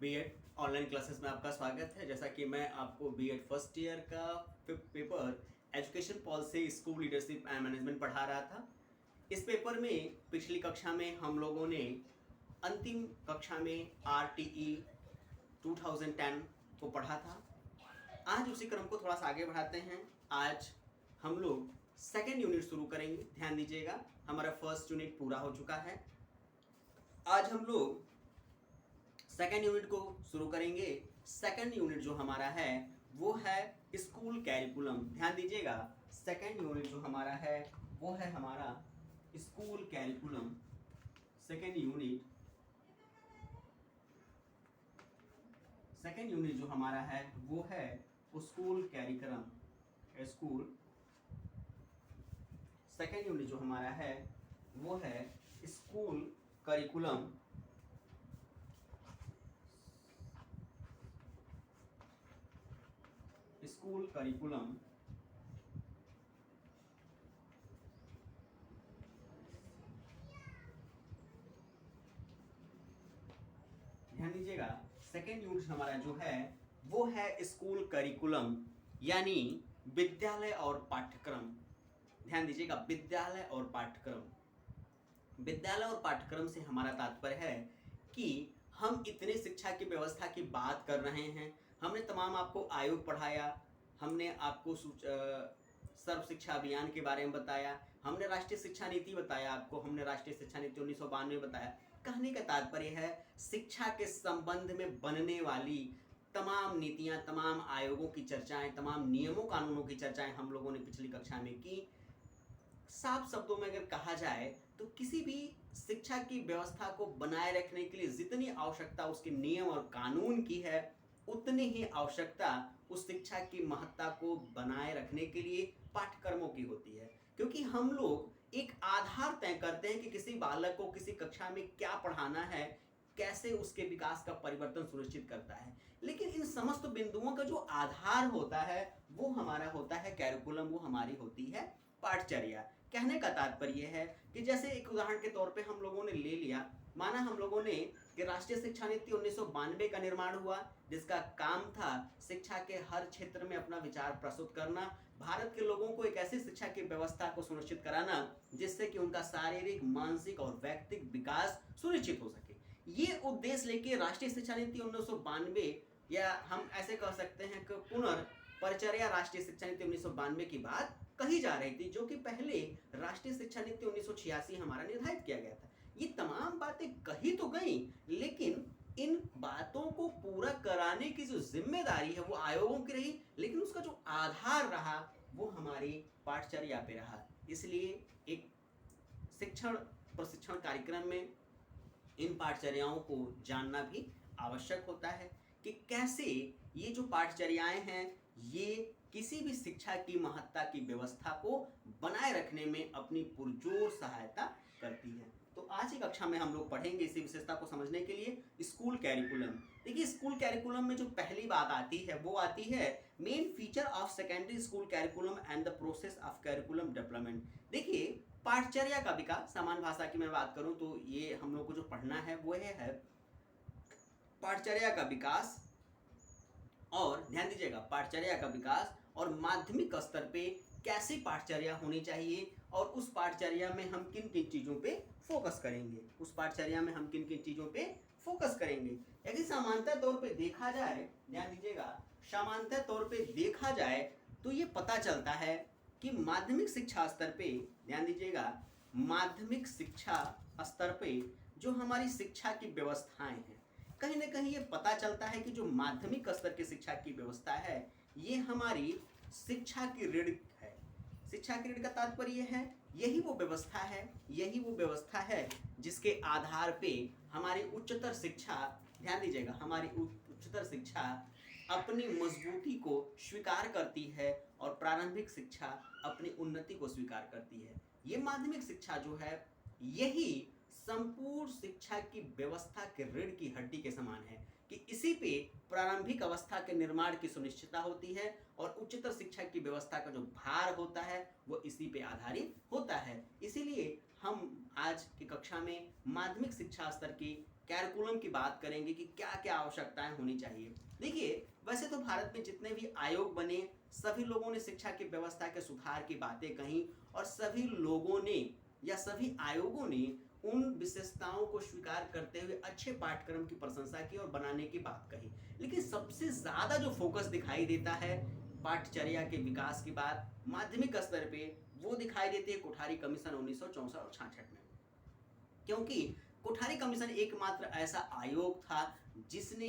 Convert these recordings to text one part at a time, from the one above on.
BEd online classes में आपका स्वागत है। जैसा कि मैं आपको बीएड फर्स्ट ईयर का 5th paper education policy school leadership and management पढ़ा रहा था। इस पेपर में पिछली कक्षा में हम लोगों ने अंतिम कक्षा में आरटीई 2010 को पढ़ा था। आज उसी क्रम को थोड़ा सा आगे बढ़ाते हैं। आज हम लोग सेकेंड यूनिट शुरू करेंगे। ध्यान दीजिएगा, हमारा फर्स्ट यूनिट पूरा हो चुका है। आज हम लोग सेकेंड यूनिट को शुरू करेंगे। सेकेंड यूनिट जो हमारा है वो है स्कूल कैरिकुलम। ध्यान दीजिएगा, सेकेंड यूनिट जो हमारा है वो है हमारा स्कूल कैरिकुलम। सेकेंड यूनिट जो हमारा है वो है स्कूल कैरिकुलम। सेकेंड यूनिट जो हमारा है वो है स्कूल करिकुलम। स्कूल करिकुलम ध्यान दीजिएगा, सेकेंड यूनिट हमारा जो है वो है स्कूल करिकुलम यानी विद्यालय और पाठ्यक्रम। ध्यान दीजिएगा, विद्यालय और पाठ्यक्रम। विद्यालय और पाठ्यक्रम से हमारा तात्पर्य है कि हम इतने शिक्षा की व्यवस्था की बात कर रहे हैं। हमने तमाम आपको आयोग पढ़ाया, हमने आपको सर्व शिक्षा अभियान के बारे में बताया, हमने राष्ट्रीय शिक्षा नीति बताया आपको, हमने राष्ट्रीय शिक्षा नीति 1992 बताया। कहने का तात्पर्य है शिक्षा के संबंध में बनने वाली तमाम नीतियां, तमाम आयोगों की चर्चाएं, तमाम नियमों कानूनों की चर्चाएं हम लोगों ने पिछली कक्षा में की। साफ शब्दों में अगर कहा जाए तो किसी भी शिक्षा की व्यवस्था को बनाए रखने के लिए जितनी आवश्यकता उसके नियम और कानून की है, उतनी ही आवश्यकता उस शिक्षा की महत्ता को बनाए रखने के लिए पाठ्यक्रमों की होती है। क्योंकि हम लोग एक आधार तय करते हैं कि किसी बालक को किसी कक्षा में क्या पढ़ाना है, कैसे उसके विकास का परिवर्तन सुनिश्चित करता है। लेकिन इन समस्त बिंदुओं का जो आधार होता है वो हमारा होता है कैरिकुलम, वो हमारी होती है पाठचर्या। कहने का तात्पर्य है कि जैसे एक उदाहरण के तौर पे हम लोगों ने ले लिया, माना हम लोगों ने कि राष्ट्रीय शिक्षा नीति 1992 का निर्माण हुआ, जिसका काम था शिक्षा के हर क्षेत्र में अपना विचार प्रस्तुत करना, भारत के लोगों को एक ऐसी शिक्षा की व्यवस्था को सुनिश्चित कराना जिससे कि उनका शारीरिक, मानसिक और व्यक्तिगत विकास सुनिश्चित हो सके। ये उद्देश्य लेके राष्ट्रीय शिक्षा नीति 1992, या हम ऐसे कह सकते हैं कि पुनर्परिचर्या राष्ट्रीय शिक्षा नीति 1992 की बात कही जा रही थी, जो कि पहले राष्ट्रीय शिक्षा नीति 1986 हमारा निर्धारित किया गया था। ये तमाम बातें कही तो गई, लेकिन इन बातों को पूरा कराने की जो जिम्मेदारी है वो आयोगों की रही, लेकिन उसका जो आधार रहा वो हमारी पाठचर्या पे रहा। इसलिए एक शिक्षण प्रशिक्षण कार्यक्रम में इन पाठचर्याओं को जानना भी आवश्यक होता है कि कैसे ये जो पाठचर्याएं हैं ये किसी भी शिक्षा की महत्ता की व्यवस्था को बनाए रखने में अपनी पुरजोर सहायता करती है। तो आज की कक्षा में हम लोग पढ़ेंगे इसी विशेषता को समझने के लिए स्कूल कैरिकुलम। देखिए, स्कूल कैरिकुलम में जो पहली बात आती है वो आती है main feature of secondary school curriculum and the process of curriculum development. देखिए, पाठचर्या का विकास, सामान्य भाषा की मैं बात करूं तो ये हम लोग को जो पढ़ना है वो है पाठचर्या का विकास। और ध्यान दीजिएगा, पाठचर्या का विकास और माध्यमिक स्तर पे कैसी पाठचर्या होनी चाहिए और उस पाठचर्या में हम किन किन चीज़ों पे फोकस करेंगे, यदि सामान्यतः तौर पे देखा जाए, ध्यान दीजिएगा, सामान्यतः तौर पे देखा जाए तो ये पता चलता है कि माध्यमिक शिक्षा स्तर पे, ध्यान दीजिएगा, माध्यमिक शिक्षा स्तर पे जो हमारी शिक्षा की व्यवस्थाएं हैं, कहीं ना कहीं ये पता चलता है कि जो माध्यमिक स्तर की शिक्षा की व्यवस्था है ये हमारी शिक्षा की रीढ़ है। शिक्षा की रीढ़ का तात्पर्य है यही वो व्यवस्था है जिसके आधार पे हमारी उच्चतर शिक्षा, ध्यान दीजिएगा, हमारी उच्चतर शिक्षा अपनी मजबूती को स्वीकार करती है और प्रारंभिक शिक्षा अपनी उन्नति को स्वीकार करती है। ये माध्यमिक शिक्षा जो है यही संपूर्ण शिक्षा की व्यवस्था के रीढ़ की हड्डी के समान है कि इसी पे प्रारंभिक अवस्था के निर्माण की सुनिश्चितता होती है और उच्चतर शिक्षा की व्यवस्था का जो भार होता है वो इसी पे आधारित होता है। इसीलिए हम आज की कक्षा में माध्यमिक शिक्षा स्तर की कैरिकुलम की बात करेंगे कि क्या क्या आवश्यकताएं होनी चाहिए। देखिए, वैसे तो भारत में जितने भी आयोग बने, सभी लोगों ने शिक्षा की व्यवस्था के सुधार की बातें कही और सभी लोगों ने या सभी आयोगों ने उन विशेषताओं को स्वीकार करते हुए अच्छे पाठ्यक्रम की प्रशंसा की और बनाने की बात कही। लेकिन सबसे ज्यादा जो फोकस दिखाई देता है पाठचर्या के विकास की बात माध्यमिक स्तर पे, वो दिखाई देती है कोठारी कमीशन 1964 और 66 में। क्योंकि कोठारी कमीशन एकमात्र ऐसा आयोग था जिसने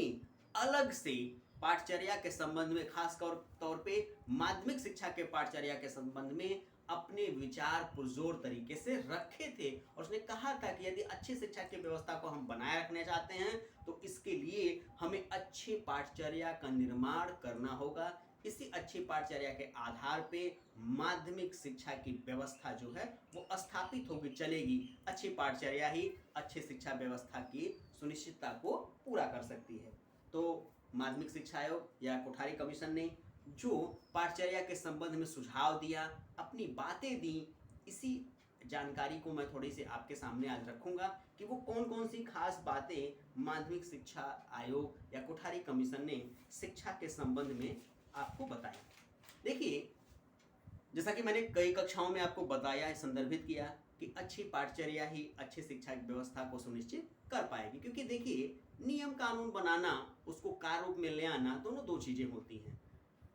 अलग से पाठचर्या के संबंध में, खास तौर पे माध्यमिक शिक्षा के पाठचर्या के संबंध में अपने विचार पुरजोर तरीके से रखे थे। और उसने कहा था कि यदि अच्छी शिक्षा की व्यवस्था को हम बनाए रखना चाहते हैं तो इसके लिए हमें अच्छी पाठचर्या का निर्माण करना होगा। इसी अच्छी पाठचर्या के आधार पे माध्यमिक शिक्षा की व्यवस्था जो है वो स्थापित होगी, चलेगी। अच्छी पाठचर्या ही अच्छी शिक्षा व्यवस्था की सुनिश्चितता को पूरा कर सकती है। तो माध्यमिक शिक्षा आयोग या कोठारी कमीशन ने जो पाठचर्या के संबंध में सुझाव दिया, अपनी बातें दी, इसी जानकारी को मैं थोड़ी सी आपके सामने आज रखूंगा कि वो कौन कौन सी खास बातें माध्यमिक शिक्षा आयोग या कोठारी कमीशन ने शिक्षा के संबंध में आपको बताई। देखिए, जैसा कि मैंने कई कक्षाओं में आपको बताया, संदर्भित किया कि अच्छी पाठचर्या ही अच्छी शिक्षा की व्यवस्था को सुनिश्चित कर पाएगी। क्योंकि देखिए, नियम कानून बनाना, उसको कार्य रूप में ले आना, दोनों दो चीजें होती हैं।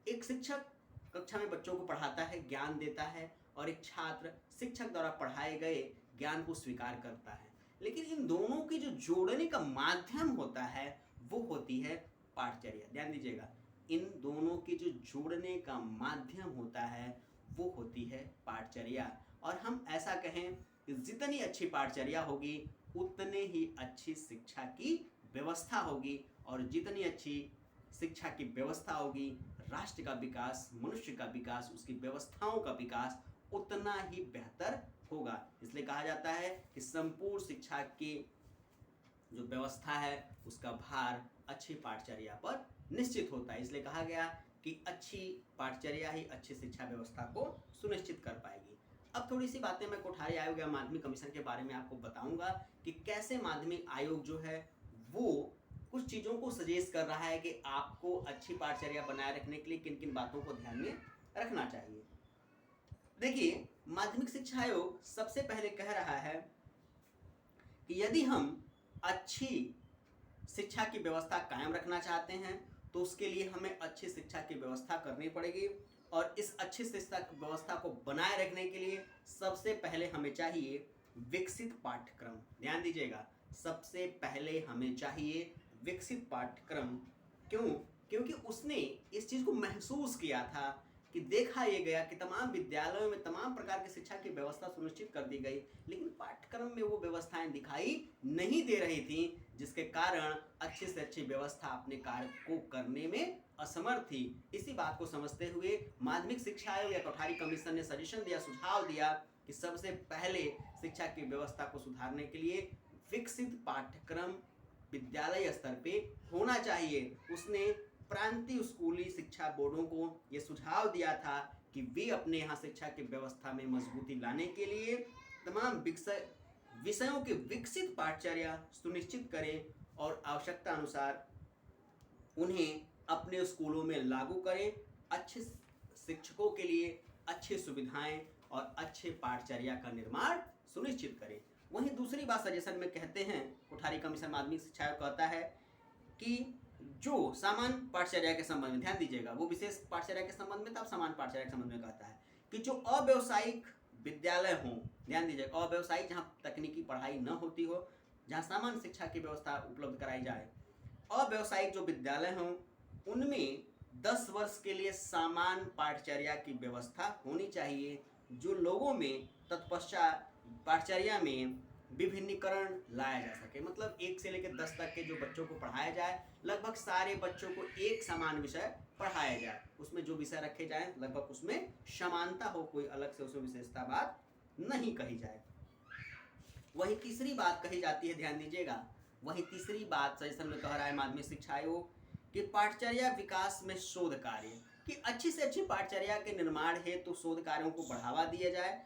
एक शिक्षक कक्षा में बच्चों को पढ़ाता है, ज्ञान देता है, और एक छात्र शिक्षक द्वारा पढ़ाए गए ज्ञान को स्वीकार करता है। लेकिन इन दोनों की जो जोड़ने का माध्यम होता है वो होती है पाठचर्या। ध्यान दीजिएगा, इन दोनों की जो जोड़ने का माध्यम होता है वो होती है पाठचर्या। और हम ऐसा कहें कि जितनी अच्छी पाठचर्या होगी उतने ही अच्छी शिक्षा की व्यवस्था होगी, और जितनी अच्छी शिक्षा की व्यवस्था होगी, राष्ट्र का विकास, मनुष्य का विकास, उसकी व्यवस्थाओं का विकास उतना ही बेहतर होगा। इसलिए कहा जाता है कि संपूर्ण शिक्षा की जो व्यवस्था है उसका भार अच्छी पाठचर्या पर निश्चित होता है। इसलिए कहा गया कि अच्छी पाठचर्या ही अच्छी शिक्षा व्यवस्था को सुनिश्चित कर पाएगी। अब थोड़ी सी बातें मैं कोठारी आयोग या माध्यमिक कमीशन के बारे में आपको बताऊंगा कि कैसे माध्यमिक आयोग जो है वो कुछ चीज़ों को सजेस्ट कर रहा है कि आपको अच्छी पाठचर्या बनाए रखने के लिए किन किन बातों को ध्यान में रखना चाहिए। देखिए, माध्यमिक शिक्षा आयोग सबसे पहले कह रहा है कि यदि हम अच्छी शिक्षा की व्यवस्था कायम रखना चाहते हैं तो उसके लिए हमें अच्छी शिक्षा की व्यवस्था करनी पड़ेगी। और इस अच्छी शिक्षा की व्यवस्था को बनाए रखने के लिए सबसे पहले हमें चाहिए विकसित पाठ्यक्रम। ध्यान दीजिएगा, सबसे पहले हमें चाहिए विकसित पाठ्यक्रम। क्यों? क्योंकि उसने इस चीज़ को महसूस किया था कि देखा ये गया कि तमाम विद्यालयों में तमाम प्रकार की शिक्षा की व्यवस्था सुनिश्चित कर दी गई, लेकिन पाठ्यक्रम में वो व्यवस्थाएं दिखाई नहीं दे रही थी, जिसके कारण अच्छी से अच्छी व्यवस्था अपने कार्य को करने में असमर्थ थी। इसी बात को समझते हुए माध्यमिक शिक्षा आयोग या कोठारी कमीशन ने सजेशन दिया, सुझाव दिया कि सबसे पहले शिक्षा की व्यवस्था को सुधारने के लिए विकसित पाठ्यक्रम विद्यालय स्तर पे होना चाहिए। उसने प्रांतीय स्कूली शिक्षा बोर्डों को ये सुझाव दिया था कि वे अपने यहाँ शिक्षा की व्यवस्था में मजबूती लाने के लिए तमाम विषयों की विकसित पाठचर्या सुनिश्चित करें और आवश्यकता अनुसार उन्हें अपने स्कूलों में लागू करें। अच्छे शिक्षकों के लिए अच्छी सुविधाएं और अच्छे पाठचर्या का निर्माण सुनिश्चित करें। वहीं दूसरी बात सजेशन में कहते हैं, कोठारी कमीशन माध्यमिक शिक्षा आयोग कहता है कि जो सामान्य पाठचर्या के संबंध में, ध्यान दीजिएगा, वो विशेष पाठचर्या के संबंध में, तब सामान्य पाठचर्या के संबंध में कहता है कि जो अव्यवसायिक विद्यालय हों, ध्यान दीजिएगा, अव्यवसायिक जहाँ तकनीकी पढ़ाई न होती हो, जहाँ सामान्य शिक्षा की व्यवस्था उपलब्ध कराई जाए, अव्यवसायिक जो विद्यालय हों उनमें 10 वर्ष के लिए सामान्य पाठचर्या की व्यवस्था होनी चाहिए, जो लोगों में तत्पश्चात पाठचर्या में विभिन्नीकरण लाया जा सके। मतलब 1 से लेकर 10 तक के जो बच्चों को पढ़ाया जाए, लगभग सारे बच्चों को एक समान विषय पढ़ाया जाए, उसमें जो विषय रखे जाएं लगभग उसमें समानता हो, कोई अलग से उसमें विशेषता बात नहीं कही जाए। वही तीसरी बात कही जाती है, ध्यान दीजिएगा, वही तीसरी बात सजेशन में कह रहा है माध्यमिक शिक्षा आयोग कि पाठचर्या विकास में शोध कार्य, कि अच्छी से अच्छी पाठचर्या के निर्माण हेतु तो शोध कार्यों को बढ़ावा दिया जाए।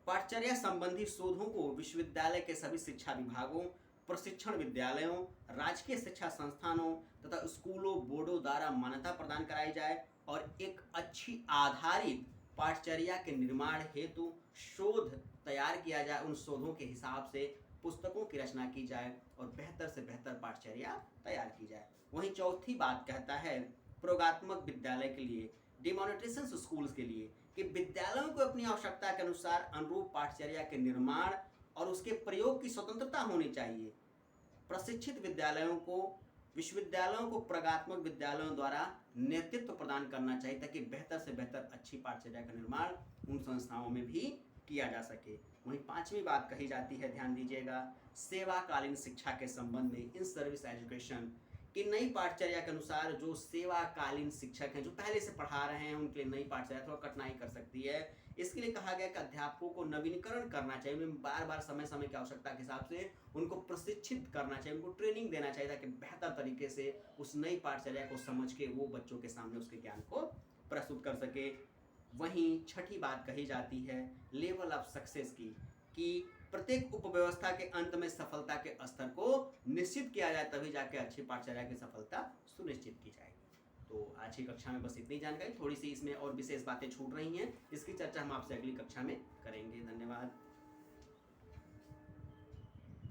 पाठचर्या संबंधी शोधों को विश्वविद्यालय के सभी शिक्षा विभागों, प्रशिक्षण विद्यालयों, राजकीय शिक्षा संस्थानों तथा स्कूलों, बोर्डों द्वारा मान्यता प्रदान कराई जाए और एक अच्छी आधारित पाठचर्या के निर्माण हेतु शोध तैयार किया जाए। उन शोधों के हिसाब से पुस्तकों की रचना की जाए और बेहतर से बेहतर पाठचर्या तैयार की जाए। वहीं चौथी बात कहता है प्रयोगात्मक विद्यालय के लिए, डिमोनेट्रेशन स्कूल्स के लिए, कि विद्यालयों को अपनी आवश्यकता के अनुसार अनुरूप पाठचर्या के निर्माण और उसके प्रयोग की स्वतंत्रता होनी चाहिए। प्रशिक्षित विश्वविद्यालयों को प्रयोगात्मक विद्यालयों द्वारा नेतृत्व प्रदान करना चाहिए ताकि बेहतर से बेहतर अच्छी पाठचर्या का निर्माण उन संस्थाओं में भी किया जा सके। वहीं पांचवी बात कही जाती है, ध्यान दीजिएगा, सेवाकालीन शिक्षा के संबंध में, इन सर्विस एजुकेशन कि नई पाठचर्या के अनुसार जो सेवाकालीन शिक्षक हैं जो पहले से पढ़ा रहे हैं उनके लिए नई पाठचर्या थोड़ा कठिनाई कर सकती है। इसके लिए कहा गया कि अध्यापकों को नवीनीकरण करना चाहिए, उन्हें बार बार समय समय की आवश्यकता के हिसाब से उनको प्रशिक्षित करना चाहिए, उनको ट्रेनिंग देना चाहिए ताकि बेहतर तरीके से उस नई पाठचर्या को समझ के वो बच्चों के सामने उसके ज्ञान को प्रस्तुत कर सके। वहीं छठी बात कही जाती है लेवल ऑफ सक्सेस की, कि प्रत्येक उपव्यवस्था के अंत में सफलता के स्तर को निश्चित किया जाए, तभी जाके अच्छी पाठचर्या की सफलता सुनिश्चित की जाएगी। तो आज की कक्षा में बस इतनी जानकारी, थोड़ी सी इसमें और विशेष बातें छूट रही हैं, इसकी चर्चा हम आपसे अगली कक्षा में करेंगे। धन्यवाद।